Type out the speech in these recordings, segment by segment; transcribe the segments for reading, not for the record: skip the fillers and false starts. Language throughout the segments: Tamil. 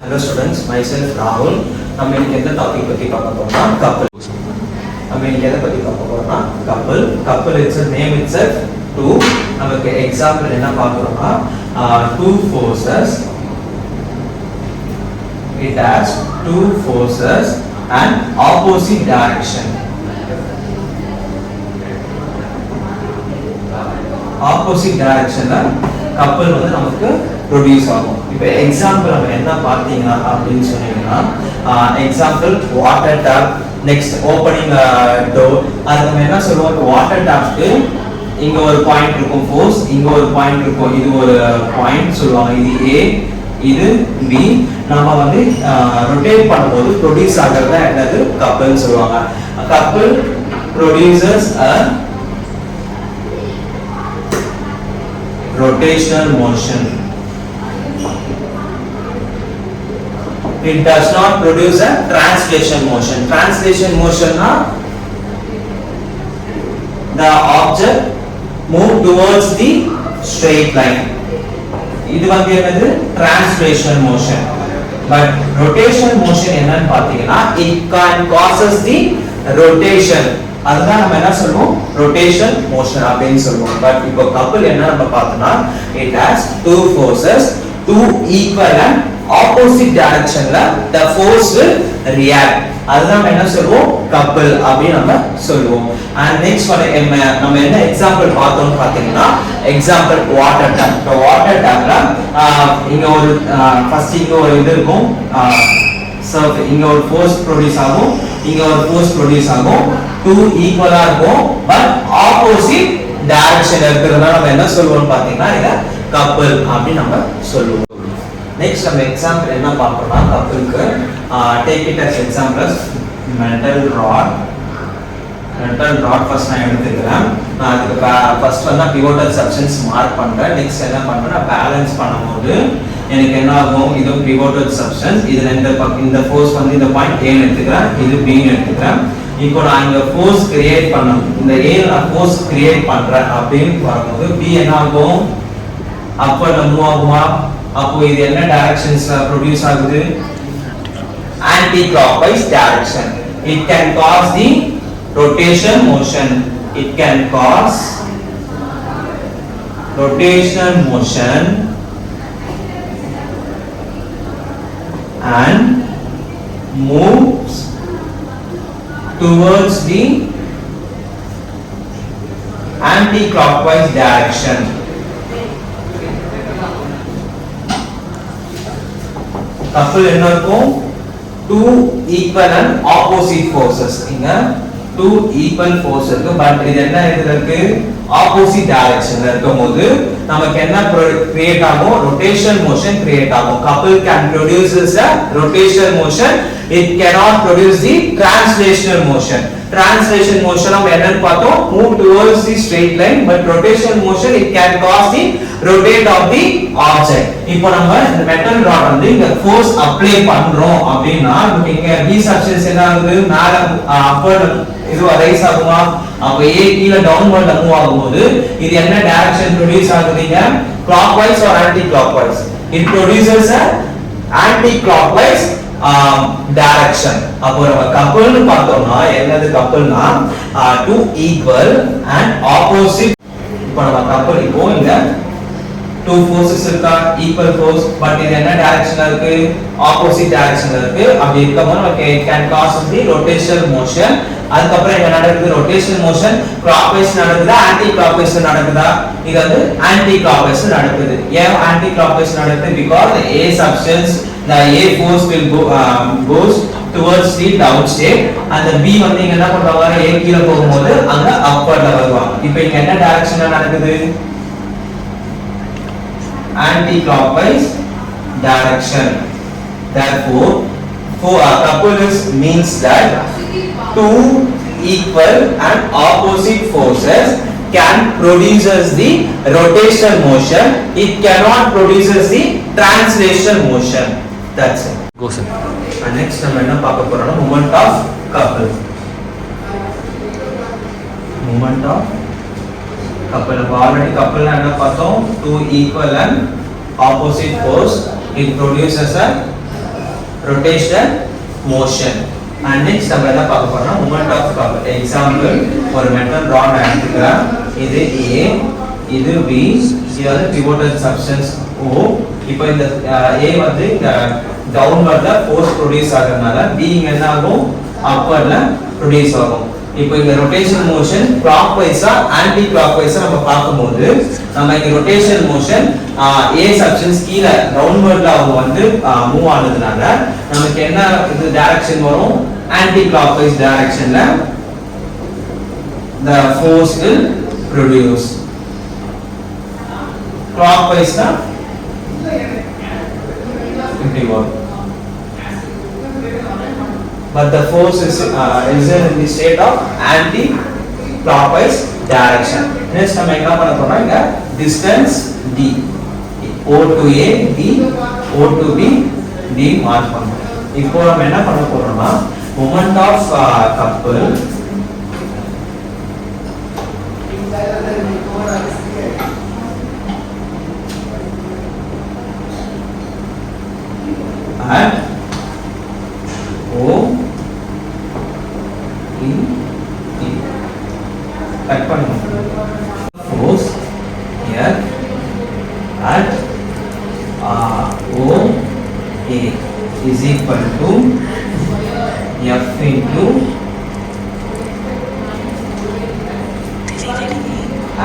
Hello students, myself Rahul. நம்ம இன்னைக்கு எந்த டாபிக் பத்தி பார்க்க போறோம்னா couple. நம்ம இன்னைக்கு எதை பத்தி பார்க்க போறோம்னா couple. Couple itself name itself two. நமக்கு எக்ஸாம்பிள் என்ன பார்க்கறோம்னா two forces. It has two forces and opposite direction. Opposite direction ல couple வந்து நமக்கு ப்ரொடியூஸ் ஆகும். இப்போ எக்ஸாம்பிள் நம்ம என்ன பார்த்தீங்க அப்படின்னு சொன்னீங்கன்னா example water tape, next opening door. அது நம்ம என்ன சொல்லுவோம், வாட்டர் டேப்க்கு இங்க ஒரு பாயிண்ட் இருக்கும் ஃபோர்ஸ், இங்க ஒரு பாயிண்ட் இருக்கும், இது ஒரு பாயிண்ட் சொல்லுவாங்க, இது ஏ இது பி. நம்ம வந்து ரொட்டேட் பண்ணும்போது ப்ரொடியூஸ் ஆகிறத என்னது கப்பல் சொல்லுவாங்க. கப்பல் produces a rotational motion. It does not produce a translation motion. Translation motion na the object move towards the straight line. இது வந்து என்னது translation motion. But rotation motion என்னன்னு பாத்தீங்கன்னா it can causes the rotation. அதுதான் நம்ம என்ன சொல்லுவோம், rotation motion அப்படின்னு சொல்லுவோம். பட் இப்போ couple என்ன நம்ம பார்த்தோம்னா it has two forces, two equal and opposite directionல the force will react. அதுதான் நம்ம என்ன சொல்லுவோம், couple அப்படின்னு நம்ம சொல்லுவோம். and next one நம்ம என்ன எக்ஸாம்பிள் பார்த்தோம்னு பாத்தீங்கன்னா எக்ஸாம்பிள் வாட்டர் டேப். இப்போ வாட்டர் டேப்ல இங்க ஒரு ஃபர்ஸ்ட் இங்க ஒரு இது இருக்கும், சர்ஃப், இங்க ஒரு ஃபோர்ஸ் ப்ரொடியூஸ் ஆகும், இங்க ஒரு ஃபோர்ஸ் ப்ரொடியூஸ் ஆகும், டூ ஈக்குவலா இருக்கும் பட் ஆப்போசிட் டைரக்ஷன்ல இருக்கிறதுனால நம்ம என்ன சொல்லுவோம்னு பாத்தீங்கன்னா இத கப்பல் அப்படி நம்ம சொல்லுவோம். நெக்ஸ்ட் நம்ம எக்ஸாம்பிள் என்ன பார்க்கறோம்னா கப்பலுக்கு take it as example metal rod. metal rod first நான் எடுத்துக்கிறேன். நான் அதுக்கு ஃபர்ஸ்ட் வந்து pivotal substance மார்க் பண்றேன். நெக்ஸ்ட் என்ன பண்றேன்னா பேலன்ஸ் பண்ணும்போது எனக்கு என்ன ஆகும், இது pivotal substance, இதுல இந்த ஃபோர்ஸ் வந்து இந்த பாயிண்ட் A ன்னு எடுத்துக்கிறேன், இது B ன்னு எடுத்துக்கிறேன். இப்போ நான் இங்க ஃபோர்ஸ் கிரியேட் பண்ணனும், இந்த A ல நான் ஃபோர்ஸ் கிரியேட் பண்றேன் அப்படின்னு வரும்போது B என்ன ஆகும், அப்பர்ல மூவ் ஆகுமா. அப்போ இது என்ன டைரக்ஷன்ஸ்ல ப்ரொடியூஸ் ஆகுது, anti clockwise direction. it can cause the rotation motion. it can cause rotation motion and moves towards the anti-clockwise direction. couple என்ன இருக்கும், two equal and opposite forces. இங்க two equal forces இருக்கு பட் இது என்ன இதுல இருக்கு, opposite directionல இருக்கும்போது நமக்கு என்ன கிரியேட் ஆகும், rotation motion கிரியேட் ஆகும். couple can produces a rotation motion, it cannot produce the translational motion. translation motion நம்ம என்னன்னு பார்த்தோம், move towards the straight line, but rotation motion it can cause the rotate of the object. இப்போ நம்ம இந்த metal rod வந்து இங்க force apply பண்றோம் அப்படினா இங்க B substance என்ன ஆகுது, மேல upward இது ரைஸ் ஆகுமா. அப்ப A கீழ டவுன்வர்ட்ல மூவ் ஆகும்போது இது என்ன டைரக்ஷன் ப்ரொடியூஸ் ஆகுதுங்க, clockwise or anti clockwise. it produces a anti clockwise direction. அப்போ நம்ம கப்பல்னு பார்த்தோம்னா என்னது கப்பல்னா two equal and opposite. இப்போ நம்ம கப்பல் இப்போ இங்க two forces இருக்கா, equal force, பட் இது என்ன டைரக்ஷன்ல இருக்கு, ஆப்போசிட் டைரக்ஷன்ல இருக்கு. அப்படி இருக்கும்போது நமக்கு it can cause the rotational motion. அதுக்கப்புறம் என்ன நடக்குது, rotational motion clockwise நடக்குதா anti clockwise நடக்குதா, இது வந்து anti clockwise நடக்குது. ஏன் anti clockwise நடக்குது, because the A substance, the A force will goes towards the down state and the B வந்து இங்க என்ன பண்றாங்க, A கீழ போகும்போது அங்க upwardல வருவாங்க. இப்போ இங்க என்ன டைரக்ஷன்ல நடக்குது, anti clockwise direction. therefore couple means that two equal and opposite forces can produces the rotational motion, it cannot produces the translation motion. that's it. go sir. and next நம்ம என்ன பார்க்க போறோம்னா moment of couple. moment of couple. already couple என்ன பார்த்தோம், two equal and opposite force, it produces a rotation motion. And next நம்ம என்ன பார்க்க போறோம்னா moment of couple. Example, ஒரு metal rod எடுத்துக்கலாம். இது A, இது B, இது வந்து pivotal substance O. இப்போ இந்த A வந்து இந்த downwardல force produce ஆகுறதுனால B இங்க என்ன ஆகும், upwardல produce ஆகும். இப்போ இந்த rotation motion clockwise ஆ anti clockwise ஆ நம்ம பாக்கும்போது நம்ம இந்த rotation motion A substance கீழ downwardல அவங்க வந்து மூவ் ஆனதுனால நமக்கு என்ன இது டைரக்ஷன் வரும், anti clockwise directionல the force will produce. Clockwise na inward, but the force is in the state of anti-clockwise direction. Next நம்ம என்ன பண்ண போறோம்னா இங்க distance d, O to A d, O to B d mark பண்ணோம். இப்போ நம்ம என்ன பண்ண போறோம்னா moment of couple at O E T. Cut பண்ணுங்க. Force here at O A is equal to F into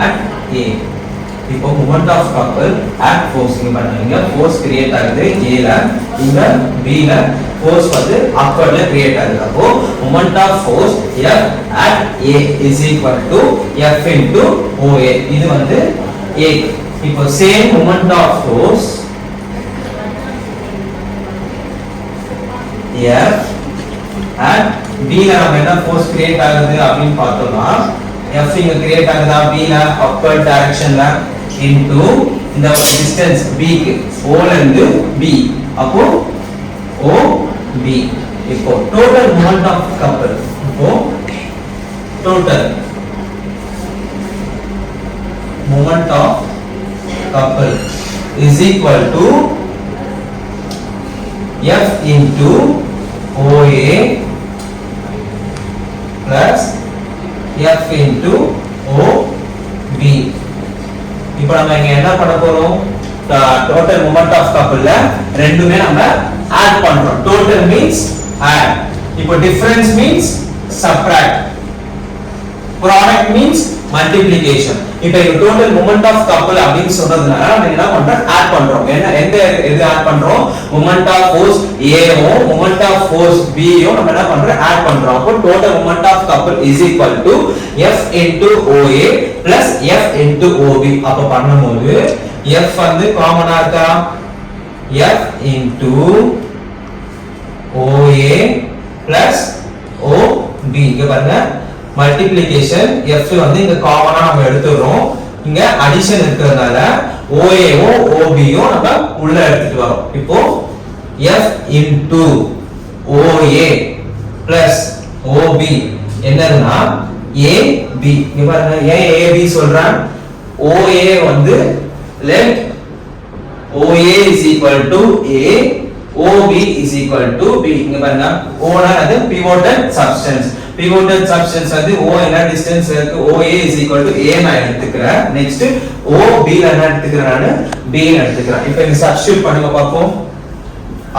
at A. இப்போ moment of couple at force இங்க பண்ணுங்க. Force create ஆகுது A ல, இங்க B ல force வந்து upward ல create ஆகுது. அப்போ moment of force F at A is equal to F into OA. இது வந்து A. இப்போ same moment of force F at B ல நம்ம என்ன force create ஆகுது அப்படினு பார்த்தோம்னா F இங்க create ஆகுதா B ல upward directionல into இந்த ஒரு distance B க்கு O ல இருந்து B, அப்போ O B. இப்போ total moment of couple, இப்போ total moment of couple is equal to F into OA plus F into OB. இப்போ நம்ம இங்க என்ன பண்ண போறோம், டோட்டல் மொமெண்ட் ஆஃப் கப்பிள்ல ரெண்டுமே நம்ம ஆட் பண்றோம். டோட்டல் மீன்ஸ் ஆட், இப்போ difference means subtract, product means multiplication. இப்போ இந்த டோட்டல் மொமெண்ட் ஆஃப் கப்பிள் அப்படினு சொன்னதுனால நம்ம என்ன பண்றோம், ஆட் பண்றோம். எந்த எது ஆட் பண்றோம், moment of force A O moment of force B O நம்ம என்ன பண்றோம், ஆட் பண்றோம். அப்போ total moment of couple is equal to F into OA plus F into OB. அப்ப பண்ணும்போது F வந்து காமனா இருக்கா, F into OA plus OB. இங்க பாருங்க மல்டிப்ளிகேஷன் F வந்து இங்க காமனா நம்ம எடுத்துறோம், இங்க அடிஷன் இருக்கிறதுனால OA ஓ OB ஓ நம்ம உள்ள எடுத்துட்டு வரோம். இப்போ F into OA plus OB என்னன்னா AB. இங்க பாருங்க ஏன் AB சொல்றேன், OA வந்து let OA is equal to A, OB is equal to B. இங்க பாருங்க O னா அது pivotal substance, pivotal substance வந்து O என்ன distance இருக்கு, OA is equal to A நான் எடுத்துக்கிறேன். நெக்ஸ்ட் OB ல என்ன எடுத்துக்கிறேன், நான் B ல எடுத்துக்கிறேன். இப்போ இங்க சப்ஸ்டிட்யூட் பண்ணுங்க பாப்போம்.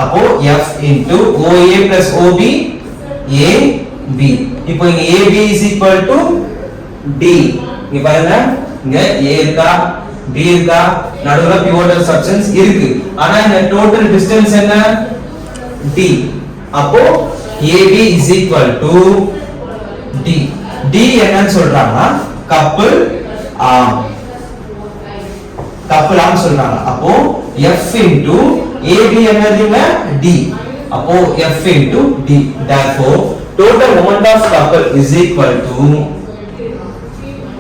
அப்போ F into OA plus OB AB. இப்போ இங்க AB is equal to D. இங்க பாருங்க இங்க A இருக்கா B இருக்கா, நடுவுல பிவோட்டல் சப்ஸ்டன்ஸ் இருக்கு, ஆனா இந்த டோட்டல் டிஸ்டன்ஸ் என்ன D. அப்போ AB is equal to D. D என்னன்னு சொல்றாங்கன்னா கப்பிள் ஆர்ம், கப்பிள் ஆர்ம் சொல்றாங்க. அப்போ F into AB என்னதுங்க D. அப்போ F into D. Therefore total moment of couple is equal to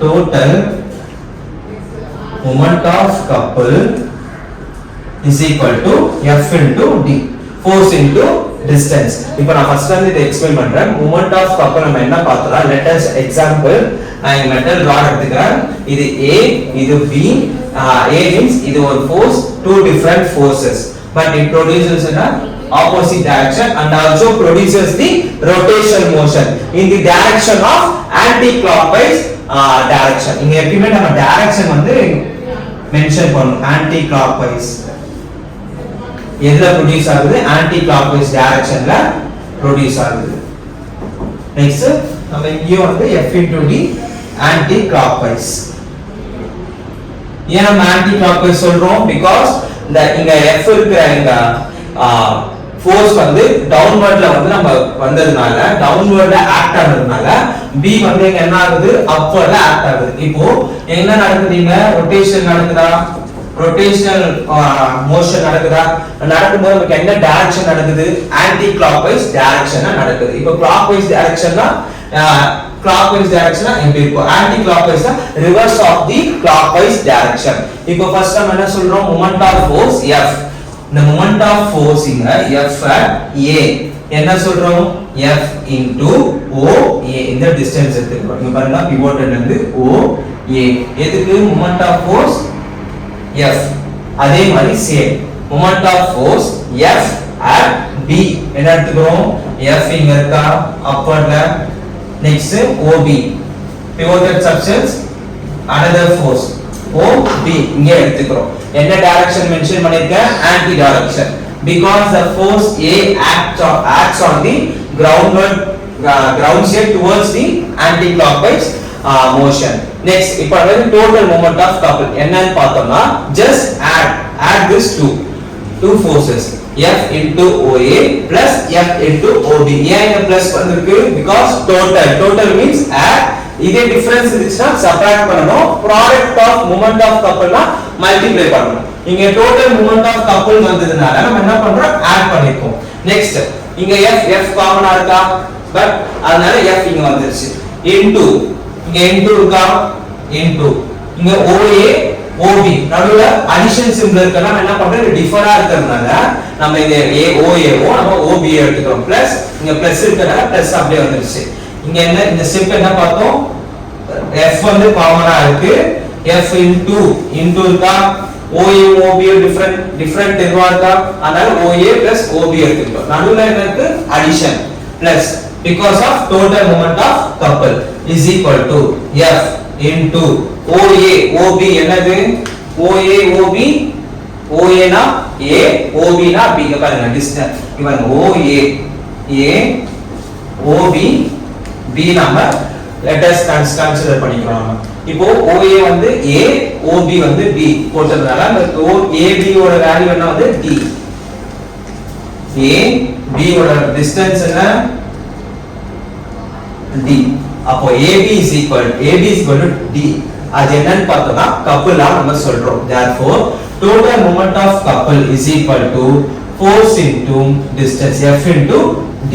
total moment of couple is equal to F into D, force into distance. இப்போ நான் ஃபர்ஸ்ட் வந்து இதை எக்ஸ்பிளைன் பண்றேன். moment of couple நம்ம என்ன பார்த்தோம்னா, let us example நான் மெட்டல் ராட் எடுத்துக்கிறேன், இது A இது B. A means இது ஒரு force, two different forces, but it produces a opposite direction and also produces the rotational motion in the direction of anti-clockwise direction. இங்க எப்பவுமே நம்ம direction வந்து மென்ஷன் பண்ணணும். anti-clockwise எதுல ப்ரொடியூஸ் ஆகுது? anti-clockwise directionல ப்ரொடியூஸ் ஆகுது. நெக்ஸ்ட் நம்ம இங்க வந்து F into D anti-clockwise. ஏன் நம்ம anti-clockwise சொல்றோம்? because இந்த இங்க F இருக்கிற இந்த ஃபோர்ஸ் வந்து டவுன்வர்ட்ல வந்து நம்ம வந்ததுனால டவுன்வர்ட்ல ஆக்ட் ஆனதுனால B வந்து இங்க என்ன ஆகுது? அப்வர்ட்ல ஆக்ட் ஆகுது. இப்போ என்ன நடக்குதுங்க? ரொட்டேஷன் நடக்குதா? ரொட்டேஷனல் மோஷன் நடக்குதா? நடக்கும்போது நமக்கு என்ன டைரக்ஷன் நடக்குது? ஆன்டி கிளாக்வைஸ் டைரக்ஷனா நடக்குது. இப்போ கிளாக்வைஸ் டைரக்ஷன்னா clockwise direction எப்படி இருக்கும்? anti clockwise reverse of the clockwise direction. இப்போ first நம்ம என்ன சொல்றோம்? moment of force F. the moment of force இங்க F at A என்ன சொல்றோம்? F into O A இந்த distance எடுத்துக்கிறோம். இங்க பாருங்க pivot இருந்து O A எதுக்கு? moment of force F. அதே மாதிரி same moment of force F at B என்ன எடுத்துக்கிறோம்? F இங்க இருக்கா upwardல. next OB pivoted substance another force OB இங்க எடுத்துக்கிறோம். என்ன டைரக்ஷன் மென்ஷன் பண்ணிருக்கேன்? Anti direction. because the force A acts on the ground shape towards the anti clockwise motion. next இப்போ வந்து total moment of couple என்னன்னு பார்த்தோம்னா just add this two forces F into OA plus F into OB. ஏன் இந்த plus வந்திருக்கு? because total means add. இதே difference இருந்துச்சுன்னா subtract பண்ணனும். product of moment of couple னா multiply பண்ணனும். இங்க total moment of couple வந்ததுனால நம்ம என்ன பண்றோம்? add பண்ணிருக்கோம். next இங்க F காமனா இருக்கா? பட் அதனால F இங்க வந்துருச்சு. into இங்க into இருக்கா? into இங்க OA OB நடுவுல அடிஷன் சிம்பல் இருக்கனால என்ன பண்றோம்? டிஃபரா இருக்கறனால நம்ம இந்த OA நம்ம OB எடுத்துக்கிறோம். பிளஸ் இங்க பிளஸ் இருக்கனால பிளஸ் அப்படியே வந்துருச்சு. இங்க என்ன இந்த ஸ்டெப் என்ன பார்த்தோம்? F வந்து காமனா இருக்கு. F into இருக்கா? OA OB டிஃபரண்ட் இதுவா இருக்கா? அதனால OA OB எடுத்துக்கிறோம். நடுவுல என்ன இருக்கு? Addition plus because of total moment of couple is equal to F into OA OB என்னது? OA OB OA னா A OB னா B. இங்க பாருங்க டிஸ்டன்ஸ் இங்க பாருங்க OA A OB B நம்ம let us consider பண்ணிக்கலாம். இப்போ OA வந்து A OB வந்து B போட்டதனால அந்த AB ஓட வேல்யூ என்ன வந்து D. A B ஓட டிஸ்டன்ஸ் என்ன? D. அப்போ AB is equal to D. அது என்னன்னு பார்த்தோம்னா கப்புலா நம்ம சொல்றோம். therefore total moment of couple is equal to force into distance F into D.